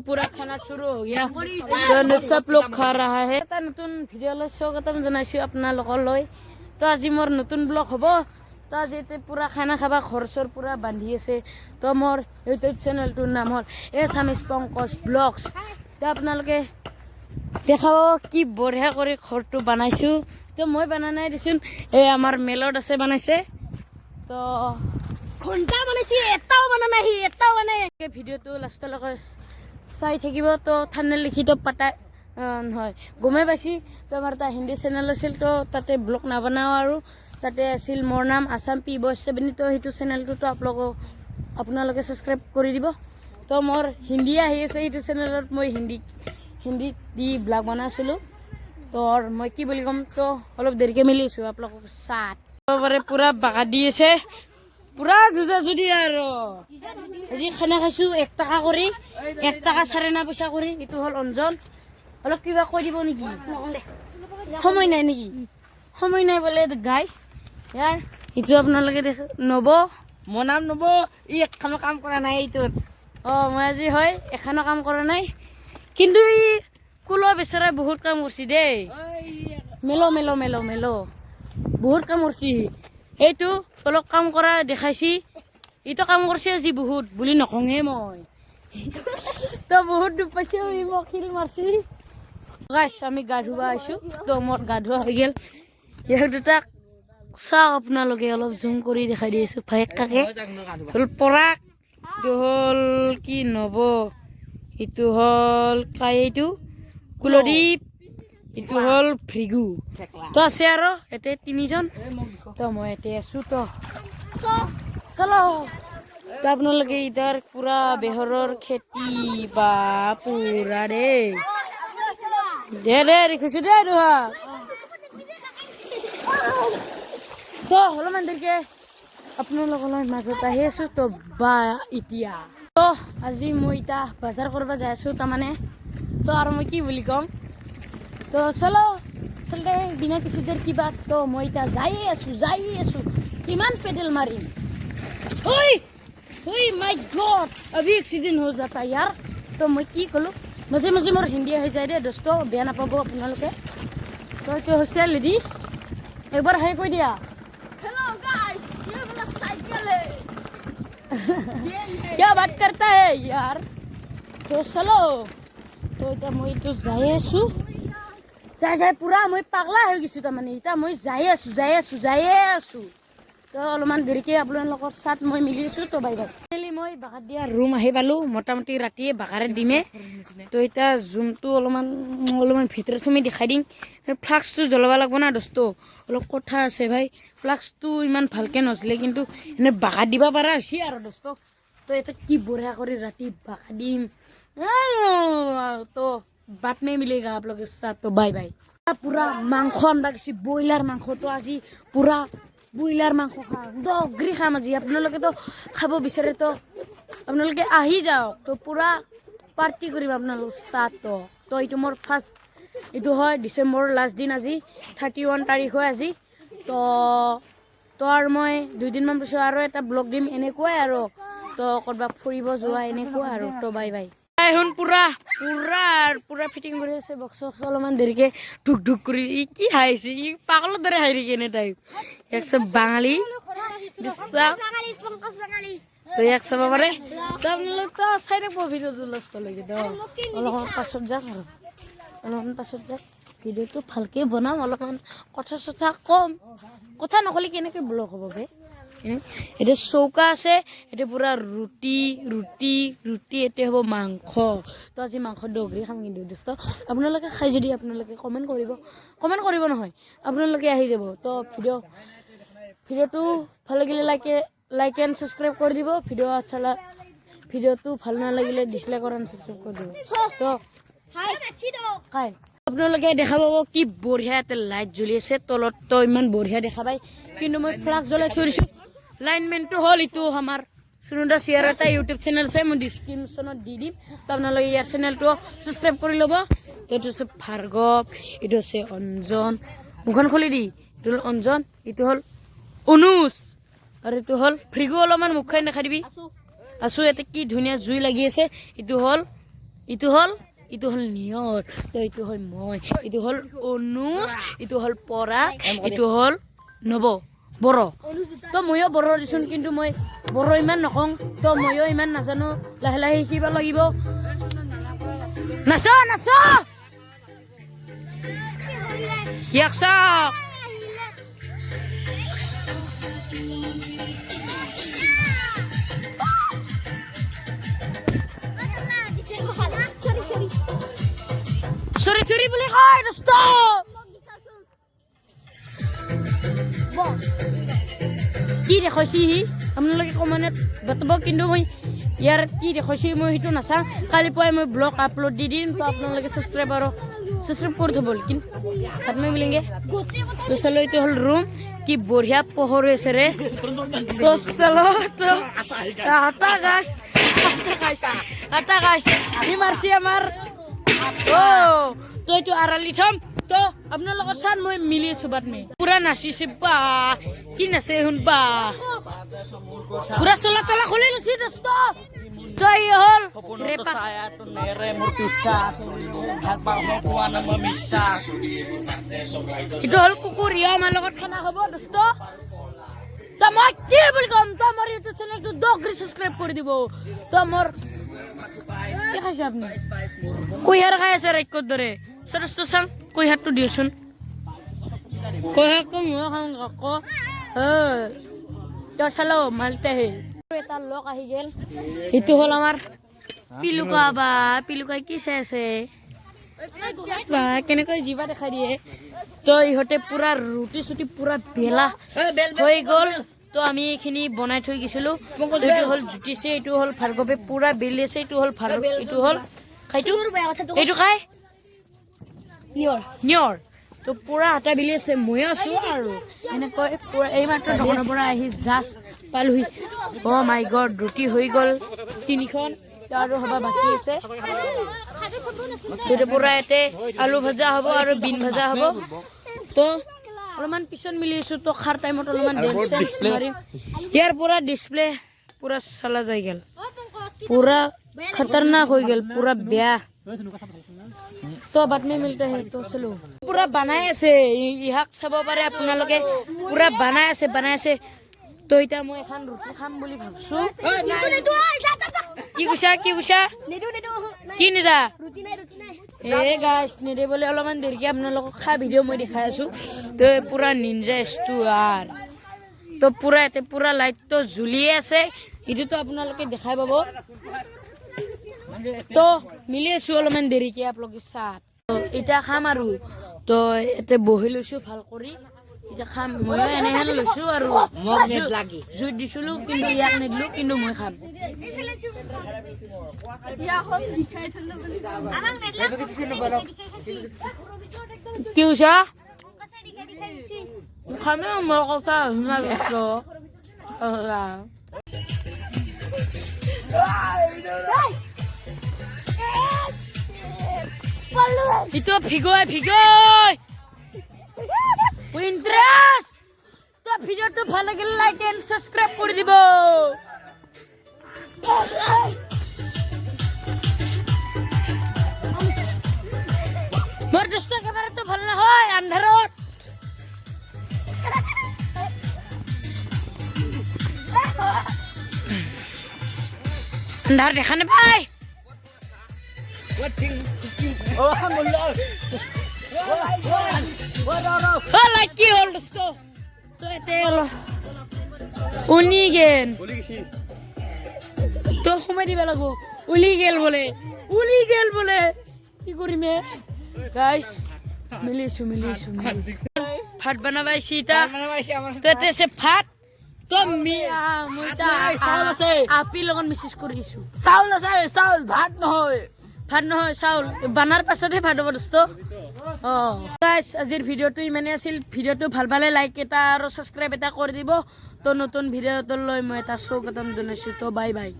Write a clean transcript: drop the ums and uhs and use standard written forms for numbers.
पूरा खाना शुरू हो गया तो सब लोग खा रहा है এটা নতুন ভিডিঅ'লৈ স্বাগতম জনাইছো আপোনালোকলৈ তো আজি মোৰ নতুন ব্লগ হ'ব তো আজি পুৰা খানা খাবা খৰচৰ পুৰা বান্ধি আছে তো মোৰ ইউটিউব চেনেলটোৰ নাম হ'ল এছামিজ পংকজ ব্লগছ তো আপোনালোকে দেখাব কি বঢ়িয়া কৰি ঘৰটো বনাইছো তো মই বনা নাই দিছোন এই আমাৰ মেলত আছে বনাইছে তো ঘণ্টা বনাইছি এটাও বনা নাই এটাও বনাই ভিডিঅ'টো লাষ্টলৈকে চাই থাকিব তো থাম্বনেল লিখি তো পাতা নহয় গমে পাইছি তো আমাৰ এটা হিন্দী চেনেল আছিল তো তাতে ব্লগ নবনাও আৰু তাতে আছিল মোৰ নাম আসাম পি বয় 7 তো সেইটো চেনেলটো তো আপোনালোকে সাবস্ক্ৰাইব কৰি দিব তো মোৰ হিন্দী আহি আছে সেইটো চেনেলত মই হিন্দী দি ব্লগ বনাইছিলো তো মই কি বুলি কম তো অলপ দেৰিকে মিলিছো আপোনালোকক সাত বাৰে পুৰা বাগা দি আছে পুৰা জুজা জুদি আৰু আজি খানা খাইছো 1 টাকা কৰি 1 টাকা 9.5 পইচা কৰি এটো হল অঞ্জন অলপ কিবা কৈ দিব নেকি সময় নাই নেকি সময় নাই বলে গাইস यार ইটো আপোনালোকে দেখ নব মোৰ নাম নব ই এখানো কাম কৰা নাই ইটো মই আজি হয় এখানো কাম কৰা নাই কিন্তু ই কুলো বেচৰা বহুত কাম কৰিছি দে মেলো বহুত কাম কৰিছি এইটো অলপ কাম কৰা দেখাইছি ইটো কাম কৰিছে আজি বহুত বুলি নকঙে মই তো বহুত দুখ পাইছে ই মোক খিল মাৰছি গাইস আমি গা ধুবা আইছো তো মোৰ গা ধুৱা হৈ গেল ইয়াক দুটা চাওক আপোনালোকে অলপ জুম কৰি দেখাই দি আছো ফাইকটাকে হল পৰাক হল কি নব ইটো হল কাই এইটো কুলদীপ ইটো হল ফ্ৰিগু তো আছে আৰু এতে তিনিজন তো মই এতে আছো তো চলো তো আপোনালোকে ইটাৰ পুৰা বেহৰৰ খেতি বা পুৰা দে দেখিছো দে দুহা তো অলপমান দেৰিকে আপোনালোকৰ মাজত আহি আছো তো বা এতিয়া তো আজি মই এতিয়া বজাৰ কৰিব যাই আছো তাৰমানে তো আৰু মই কি বুলি কম তো চলো চলতে বিনা কিছু দেৰ কিবা তো মই এতিয়া যাই আছো কিমান পেডেল মাৰিম ओए माय गॉड अभी एक्सीडेंट हो जाता यार तो मैं की कलो मजे मोर हिंदी हो जाए दे दोस्तों बेया ना पाबो आपनालोके तो तो होसे लेडीज एक बार हाय कोई दिया हेलो गाइस ये वाला साइकिल है क्या बात करता है यार तो चलो तो इता মই তো যাই পুরা মই পাগলা হৈ গিছো তা মানে ইতা মই যাই আছো তো অলপমান দেৰিকে আপোনালোকৰ সাথ মই মিলিছো তো বাই মই বাগাত দিয়া ৰুম আহি পালো মোটামুটি ৰাতিয়ে বাগাৰে দিমে তো এটা জুমটো অলপমান ভিতৰত তুমি দেখাই দিম ফ্লাক্সটো জ্বলাব লাগিব না দোস্ত অলপ কথা আছে ভাই ফ্লাক্সটো ইমান ভালকে নচলে কিন্তু এনে বাগা দিবা পাৰা হৈছে আৰু দোস্ত তো এটা কি বঢ়িয়া কৰি ৰাতি বাগা দিম তো বাত মে মিলেগা आप लोग के साथ तो बाय बाय पूरा মাংস আনবা গেছি ব্ৰইলাৰ মাংস তো আজি পুৰা ব্ৰইলাৰ মাংস খাম দগৰি খাম আজি আপোনালোকে তো খাব বিচাৰে তো আপোনালোকে আহি যাওক তো পুৰা পাৰ্টি কৰিম আপোনালোক সাথ তো এইটো মোৰ ফাৰ্ষ্ট এইটো হয় ডিসেম্বৰ লাষ্ট দিন আজি 31 তাৰিখ হয় আজি তো আৰু মই 2 দিন মান পিছত আৰু এটা ব্লগ দিম এনেকুৱাই আৰু তো কৰবা ফুৰিব যোৱা এনেকুৱা আৰু তো বাই বাই এখন পুৰা ফিটিং কৰি আছে বক্স অলপমান দেৰিকে ঢুক কৰি কি হাইছে ই পাগলৰ দৰে হাই ৰি কেনে টাইপ একসব বাঙালি তো এক সব বারে তো আপোনালোক তো সাইডে পো ভিডিওটো লাষ্ট লাগি দাও অলপমান পাছত যাক আৰু অলপমান পাছত যাক ভিডিওটো ভালকে বনাম অলপমান কথা কম কথা নকলি কেনেকে ব্লগ হ'ব বে এটা চৌকা আছে এটা পুরা রুটি এতে হব মাংস তো আজি মাংস ডগরি খাম কিন্তু দোস্ত আপোনালোকে খাই যদি আপোনালোকে কমেন্ট কৰিব নহয় আপোনালোকে আহি যাব তো ভিডিওটো ভাল লাগিলে লাইক এন্ড সাবস্ক্রাইব কৰি দিব ভিডিওটো ভাল নালাগিলে ডিসলাইক আৰু সাবস্ক্ৰাইব কৰি দিব তো হাই আপোনালোকে দেখা পাব কি বঢ়িয়া এটা লাইট জ্বলি আছে তলত তো ইমান বঢ়িয়া দেখা পাই কিন্তু মই ফ্লাক্স জ্বলাই থৈছো লাইনমেন্টটো হল ইটো আমাৰ সুনন্দা শেয়াৰ এটা ইউটিউব চ্যানেল আছে মই ডেসক্ৰিপশনত দি দিম তো আপোনালোকে ইয়াৰ চ্যানেলটো সাবস্ক্ৰাইব কৰি ল'ব এইটো আছে ভাৰ্গৱ এইটো আছে অঞ্জন মুখন খুলি দি এইটো হল অঞ্জন এইটো হল অনুজ আৰু এইটো হল ফ্ৰিগু অলপমান মুখখান দেখাই দিবি আছো এতে কি ধুনীয়া জুই লাগি আছে এইটো হল ইটো হ'ল নিয়ৰ তো ইটো হয় মই ইটো হ'ল অনুজ ইটো হ'ল পৰাগ ইটো হ'ল নব বড় তো ময়ো বড় দিছোন কিন্তু মই বড় ইমান নকওঁ তো ময়ো ইমান নাজানো লাহে লাহে শিকিব লাগিব নাচ নাচ ইয়াকছা Suri boleh kau dah stop. Ki de khoshi हमने लगे कमेंट बताबो किंतु मैं यार की de khoshi मैं हितो नसा खाली पोए मैं ब्लॉग अपलोड दी दिन तो आप लोग लगे सब्सक्राइब कर दो बोल किन बाद में मिलेंगे तो चलो इतो हल रूम की बढ़िया पहर है रे तो चलो तो आता गाइस ये मारसी हमार तो itu arali thom to apna logot san moi mili subat me pura nasi seba ki nase hun ba pura sola tola kholi lu si dosto to hol repa saya to nere murtisa hat ba mo kuana mamisa itu hol kukur ya ma logot khana hobo dosto to moi ki bol kom to mor youtube channel to dogri subscribe kori dibo to mor কি খাইছে আপনি কই হার খাই আছে রাইক ধরে সরস্ত সাং কই হাতটো দিওছুন কই হাত কম খান কাকো তো চালো মালতে হে এটা লোক আহি গেল ইটো হল আমার পিলুকা কি চাইছে বা কেনেকৈ জীৱা দেখা দিয়ে তো ইহঁতে পুৰা ৰুটি চুটি পুৰা বেলা হৈ গ'ল তো আমি এখিনি বনাই থৈ গিছিলো এটো হল জুটিছে এটো হল ভাৰ্গবে পুৰা বেলিছে এটো হল এটো হল খাইটো এটো খাই নিয়ৰ তো পুৰা আটা বেলিছে মই আছো আৰু এনেকৈ পুৰা এই মাত্ৰ দোকানৰ পৰা আহি জাষ্ট পালুহি ও মাই গড ৰুটি হৈ গল তিনিখন আৰু হবা বাকি আছে এটো পুৰা এতে আলু ভাজা হ'ব আৰু বিন ভাজা হ'ব তো অলমান পিছন মিলিছো তো খাৰ টাইমত অলমান ডেন্স মাৰিম ইয়াৰ পুৰা ডিসপ্লে পুৰা চলা যাই গেল পুৰা खतरनाक হৈ গেল পুৰা বেয়া তো বাদ মে মিলতা হে তো চলো পুৰা বানাই আছে ইহাক চাব পাৰে আপোনালোকে পুৰা বানাই আছে তো এটা মই এখন ৰুটি খাম বুলি ভাবছো কি কৈছা কি নিদা ৰুটি নাই এ গাইস নেদে বলে অলমান দেৰিকে আপোনালোকক খা ভিডিও মই দেখাই আছো তো পুৰা নিনজা স্টুয়াৰ তো পুৰা এতে পুৰা লাইট তো জ্বলি আছে ইটো তো আপোনালোকে দেখাই পাব তো মিলি আছো অলমান দেৰিকে আপোনালোকে সাথ তো এটা খাম আৰু তো এতে বহি লৈছো ভাল কৰি এটা খাম মই এনে হেন লৈছো আৰু মোক নেট লাগি জুই দিছিলো কিন্তু ইয়াক নেদলো কিন্তু মই খাম কি উছা খামে মোৰ কথা শুনা গৈছো itu ভিগয় ইন্টারেস্ট তো ভিডিওটো ভালো লাগলে লাইক এন্ড সাবস্ক্রাইব করে দিব মোর দোস্ত ক্যামেরা তো ভালো না হয় আন্ধারত আন্ধার দেখা না ভাই like কি হল দোস্ত তো এতে হলো উনি গেল তো সময় দিবা লাগবো উলি গেল বলে কি করিমে গাইস মিলিছো ভাত বানাবাই সীতা তো এতে সে ভাত তো মইটা চাউল আছে আপি লগন মেসেজ কৰিছো চাউল আছে চাউল ভাত নহয় চাউল বানাৰ পাছতহে ভাত হ'ব দোস্ত গাইস আজিৰ ভিডিওটো ইমানে আছিল ভিডিওটো ভাল পালে লাইক এটা আৰু সাবস্ক্ৰাইব এটা কৰি দিব তো নতুন ভিডিওটো লৈ মই এটা স্বাগতম জনাইছো তো বাই বাই